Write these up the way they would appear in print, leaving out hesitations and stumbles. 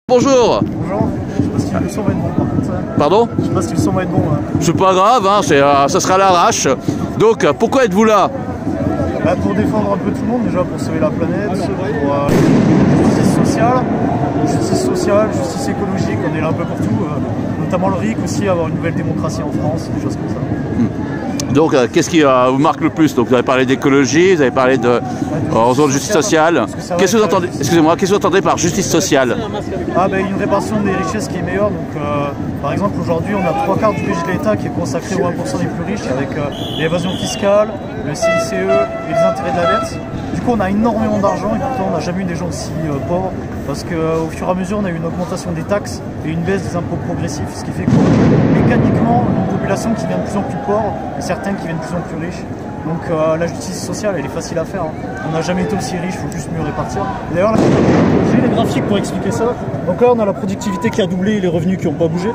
Bonjour. Bonjour. Je sais pas si le son va être bon par contre ça. Pardon? Je sais pas si le son va être bon. C'est pas grave, hein, ça sera à l'arrache. Donc pourquoi êtes-vous là? Pour défendre un peu tout le monde, déjà pour sauver la planète, pour justice sociale, justice écologique, on est là un peu pour tout, notamment le RIC aussi, avoir une nouvelle démocratie en France, des choses comme ça. Donc qu'est-ce qui vous marque le plus? Donc vous avez parlé d'écologie, vous avez parlé de justice sociale. Qu'est-ce que vous entendez? Excusez-moi, qu'est-ce que vous entendez par justice sociale? Une répartition des richesses qui est meilleure. Donc, par exemple, aujourd'hui, on a 3/4 du budget de l'État qui est consacré aux 1% des plus riches avec l'évasion fiscale, le CICE et les intérêts de la dette. Du coup, on a énormément d'argent et pourtant, on n'a jamais eu des gens aussi pauvres parce qu'au fur et à mesure, on a eu une augmentation des taxes et une baisse des impôts progressifs, ce qui fait que mécaniquement, une population qui devient de plus en plus pauvre et certains qui deviennent de plus en plus riches. Donc la justice sociale, elle est facile à faire. On n'a jamais été aussi riche, il faut juste mieux répartir. D'ailleurs, j'ai les graphiques pour expliquer ça. Donc là, on a la productivité qui a doublé et les revenus qui n'ont pas bougé.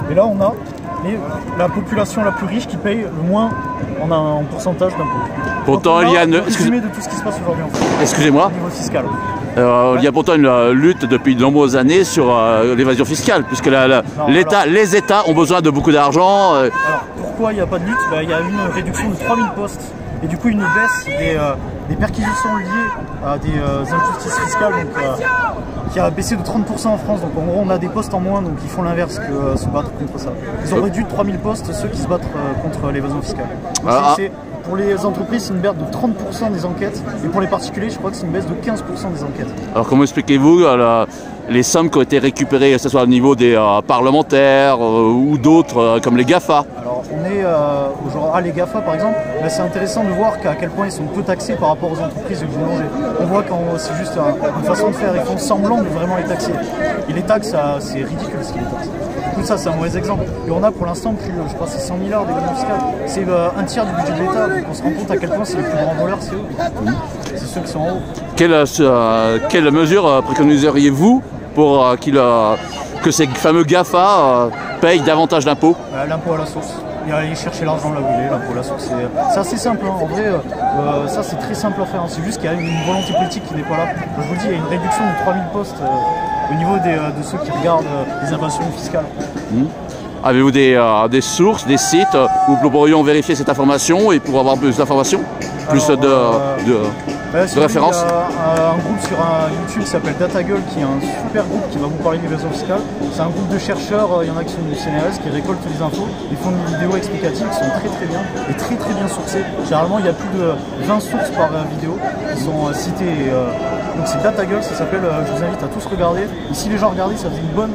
Et là, on a la population la plus riche qui paye le moins en pourcentage d'impôts. Pourtant, il y a un résumé de tout ce qui se passe aujourd'hui en fait. Excusez-moi. Au niveau fiscal. Il y a pourtant une lutte depuis de nombreuses années sur l'évasion fiscale, puisque les États ont besoin de beaucoup d'argent. Alors, pourquoi il n'y a pas de lutte? Il y a une réduction de 3000 postes et du coup une baisse des perquisitions liées à des injustices fiscales qui a baissé de 30% en France. Donc en gros on a des postes en moins, donc ils font l'inverse que se battre contre ça. Ils ont réduit de 3000 postes ceux qui se battent contre l'évasion fiscale. Pour les entreprises, c'est une baisse de 30% des enquêtes. Et pour les particuliers, je crois que c'est une baisse de 15% des enquêtes. Alors comment expliquez-vous les sommes qui ont été récupérées, que ce soit au niveau des parlementaires ou d'autres, comme les GAFA? Alors on est les GAFA par exemple, c'est intéressant de voir à quel point ils sont peu taxés par rapport aux entreprises de boulanger. On voit quand c'est juste une façon de faire, ils font semblant de vraiment les taxer. Et les taxes, c'est ridicule ce qu'ils les taxent. Du coup ça c'est un mauvais exemple. Et on a pour l'instant plus, je crois c'est 100 milliards d'évasion fiscale. C'est un tiers du budget de l'État, donc on se rend compte à quel point c'est les plus grands voleurs, c'est eux. C'est ceux qui sont en haut. Quelle mesure préconiseriez-vous pour que ces fameux GAFA payent davantage d'impôts? L'impôt à la source. Et aller chercher l'argent là où il est, l'impôt à la source. C'est assez simple, hein. En vrai, ça c'est très simple à faire. C'est juste qu'il y a une volonté politique qui n'est pas là. Je vous le dis, il y a une réduction de 3000 postes au niveau de ceux qui regardent les invasions fiscales. Avez-vous des sources, des sites où nous pourrions vérifier cette information et pour avoir plus d'informations, plus de références? Il y a un groupe sur YouTube qui s'appelle DataGull, qui est un super groupe qui va vous parler d'évasion fiscale. C'est un groupe de chercheurs, il y en a qui sont du CNRS, qui récoltent les infos. Ils font des vidéos explicatives qui sont très bien et très bien sourcées. Généralement, il y a plus de 20 sources par vidéo qui sont citées. Donc c'est DataGull, ça s'appelle, je vous invite à tous regarder. Et si les gens regardaient, ça faisait une bonne,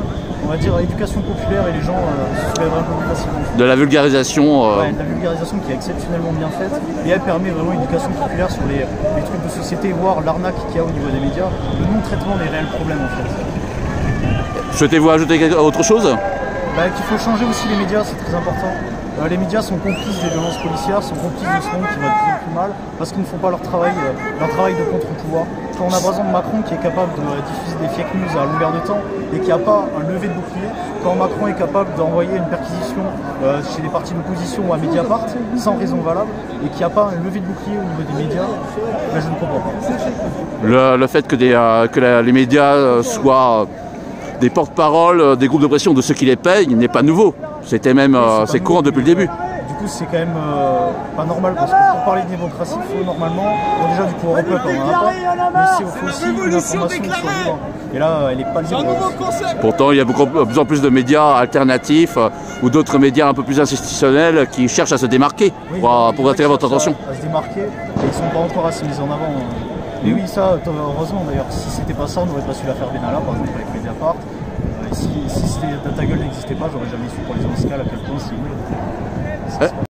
on va dire, éducation populaire et les gens se soulèveraient un peu plus facilement. De la vulgarisation Ouais, de la vulgarisation qui est exceptionnellement bien faite et elle permet vraiment une éducation populaire sur les trucs de société, voir l'arnaque qu'il y a au niveau des médias, le non-traitement des réels problèmes en fait. Souhaitez-vous ajouter autre chose? Qu'il faut changer aussi les médias, c'est très important. Les médias sont complices des violences policières, sont complices de ce monde qui va de plus en plus mal parce qu'ils ne font pas leur travail de contre-pouvoir. Quand on a par exemple Macron qui est capable de diffuser des fake news à longueur de temps et qui n'a pas un lever de bouclier, quand Macron est capable d'envoyer une perquisition chez des partis d'opposition ou à Mediapart sans raison valable et qu'il n'y a pas un lever de bouclier au niveau des médias, je ne comprends pas. Le fait que les médias soient des porte-parole des groupes de pression de ceux qui les payent n'est pas nouveau. C'était même c'est courant depuis le début. Du coup c'est quand même pas normal parce que pour parler de démocratie il faut normalement, déjà du pouvoir au peuple on en a pas, mais il faut aussi une information qui soit libre. Et là elle n'est pas libre. Pourtant il y a de plus en plus de médias alternatifs ou d'autres médias un peu plus institutionnels qui cherchent à se démarquer pour attirer votre attention. À se démarquer et ils ne sont pas encore assez mis en avant. Mais oui, ça, heureusement d'ailleurs, si c'était pas ça, on n'aurait pas su l'affaire Benalla, par exemple, avec Mediapart. Si DataGull n'existait pas, j'aurais jamais su pour les fiscales à quel point c'est nul.